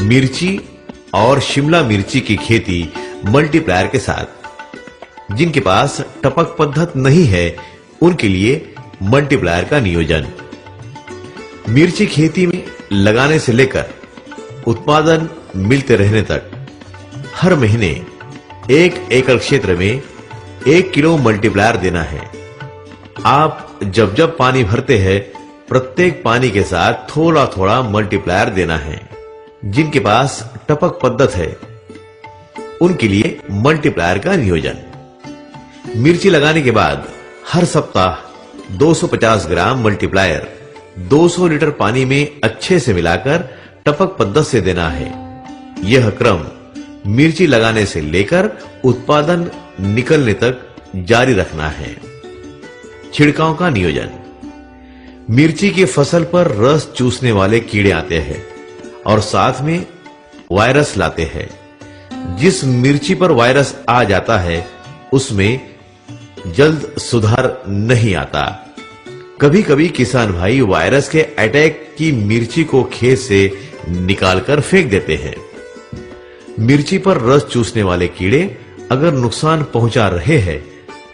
मिर्ची और शिमला मिर्ची की खेती मल्टीप्लायर के साथ। जिनके पास टपक पद्धति नहीं है उनके लिए मल्टीप्लायर का नियोजन। मिर्ची खेती में लगाने से लेकर उत्पादन मिलते रहने तक हर महीने 1 एकड़ क्षेत्र में 1 किलो मल्टीप्लायर देना है। आप जब जब पानी भरते हैं प्रत्येक पानी के साथ थोड़ा थोड़ा मल्टीप्लायर देना है। जिनके पास टपक पद्धति है उनके लिए मल्टीप्लायर का नियोजन। मिर्ची लगाने के बाद हर सप्ताह 250 ग्राम मल्टीप्लायर 200 लीटर पानी में अच्छे से मिलाकर टपक पद्धति से देना है। यह क्रम मिर्ची लगाने से लेकर उत्पादन निकलने तक जारी रखना है। छिड़काव का नियोजन। मिर्ची की फसल पर रस चूसने वाले कीड़े आते हैं और साथ में वायरस लाते हैं। जिस मिर्ची पर वायरस आ जाता है उसमें जल्द सुधार नहीं आता। कभी-कभी किसान भाई वायरस के अटैक की मिर्ची को खेत से निकालकर फेंक देते हैं। मिर्ची पर रस चूसने वाले कीड़े अगर नुकसान पहुंचा रहे हैं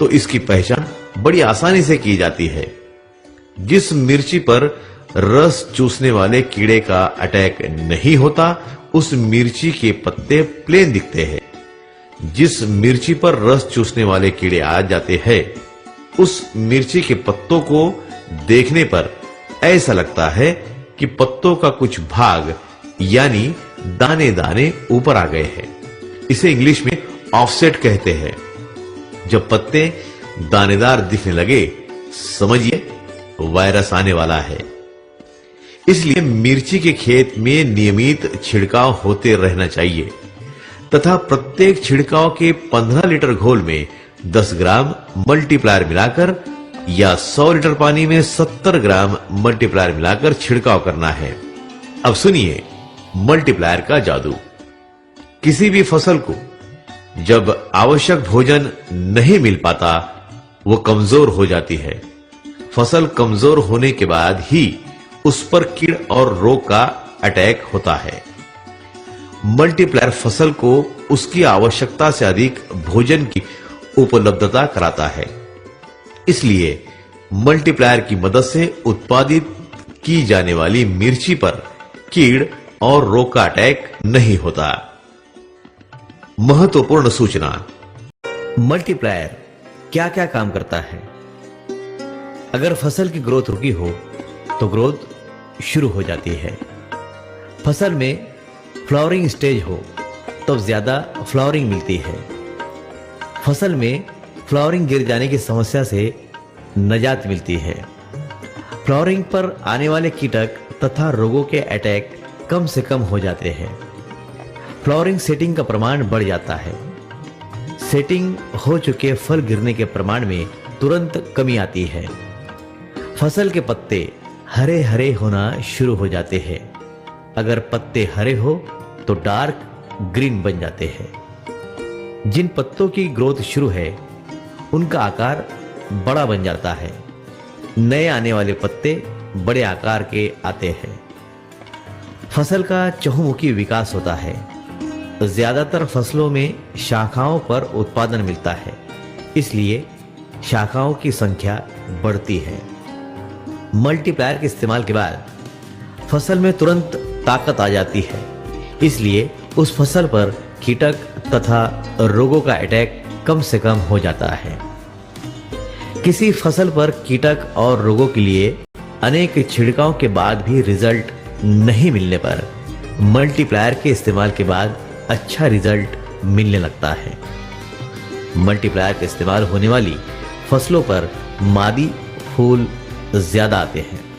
तो इसकी पहचान बड़ी आसानी से की जाती है। जिस मिर्ची पर रस चूसने वाले कीड़े का अटैक नहीं होता उस मिर्ची के पत्ते प्लेन दिखते हैं। जिस मिर्ची पर रस चूसने वाले कीड़े आ जाते हैं उस मिर्ची के पत्तों को देखने पर ऐसा लगता है कि पत्तों का कुछ भाग यानी दाने दाने ऊपर आ गए हैं। इसे इंग्लिश में ऑफसेट कहते हैं। जब पत्ते दानेदार दिखने लगे समझिए वायरस आने वाला है। इसलिए मिर्ची के खेत में नियमित छिड़काव होते रहना चाहिए तथा प्रत्येक छिड़काव के 15 लीटर घोल में 10 ग्राम मल्टीप्लायर मिलाकर या 100 लीटर पानी में 70 ग्राम मल्टीप्लायर मिलाकर छिड़काव करना है। अब सुनिए मल्टीप्लायर का जादू। किसी भी फसल को जब आवश्यक भोजन नहीं मिल पाता वो कमजोर हो जाती है। फसल कमजोर होने के बाद ही उस पर कीड़ और रोग का अटैक होता है। मल्टीप्लायर फसल को उसकी आवश्यकता से अधिक भोजन की उपलब्धता कराता है। इसलिए मल्टीप्लायर की मदद से उत्पादित की जाने वाली मिर्ची पर कीड़ और रोग का अटैक नहीं होता। महत्वपूर्ण सूचना। मल्टीप्लायर क्या क्या काम करता है? अगर फसल की ग्रोथ रुकी हो तो ग्रोथ शुरू हो जाती है। फसल में फ्लावरिंग स्टेज हो तो ज्यादा फ्लावरिंग मिलती है। फसल में फ्लावरिंग गिर जाने की समस्या से निजात मिलती है। फ्लावरिंग पर आने वाले कीटक तथा रोगों के अटैक कम से कम हो जाते हैं। फ्लावरिंग सेटिंग का प्रमाण बढ़ जाता है। सेटिंग हो चुके फल गिरने के प्रमाण में तुरंत कमी आती है। फसल के पत्ते हरे हरे होना शुरू हो जाते हैं। अगर पत्ते हरे हो तो डार्क ग्रीन बन जाते हैं। जिन पत्तों की ग्रोथ शुरू है उनका आकार बड़ा बन जाता है। नए आने वाले पत्ते बड़े आकार के आते हैं। फसल का चहुमुखी विकास होता है। ज्यादातर फसलों में शाखाओं पर उत्पादन मिलता है, इसलिए शाखाओं की संख्या बढ़ती है। मल्टीप्लायर के इस्तेमाल के बाद फसल में तुरंत ताकत आ जाती है, इसलिए उस फसल पर कीटक तथा रोगों का अटैक कम से कम हो जाता है। किसी फसल पर कीटक और रोगों के लिए अनेक छिड़काव के बाद भी रिजल्ट नहीं मिलने पर मल्टीप्लायर के इस्तेमाल के बाद अच्छा रिजल्ट मिलने लगता है। मल्टीप्लायर का इस्तेमाल होने वाली फसलों पर मादी फूल ज्यादा आते हैं।